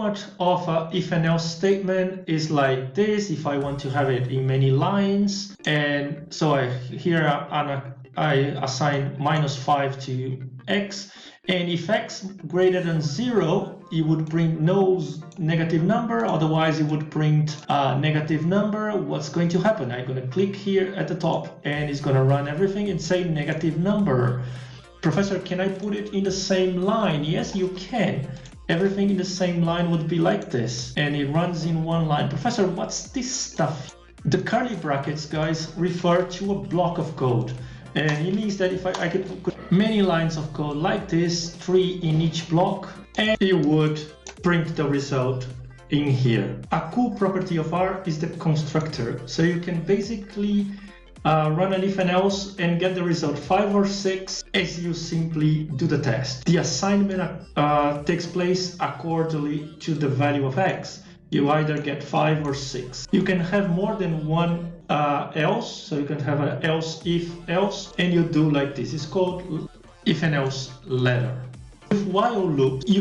Much of a if and else statement is like this. If I want to have it in many lines, and so I assign -5 to x, and if x greater than 0, it would bring no negative number, otherwise it would print a negative number. What's going to happen? I'm going to click here at the top and it's going to run everything and say negative number. Professor, can I put it in the same line? Yes, you can. Everything in the same line would be like this, and it runs in one line. Professor, what's this stuff? The curly brackets, guys, refer to a block of code. And it means that if I could put many lines of code like this, 3 in each block, and it would print the result in here. A cool property of R is the constructor. So you can basically run an if and else and get the result 5 or 6 as you simply do the test. The assignment takes place accordingly to the value of x. You either get 5 or 6. You can have more than one else, so you can have an else, if, else, and you do like this. It's called if and else ladder. With while loop, you can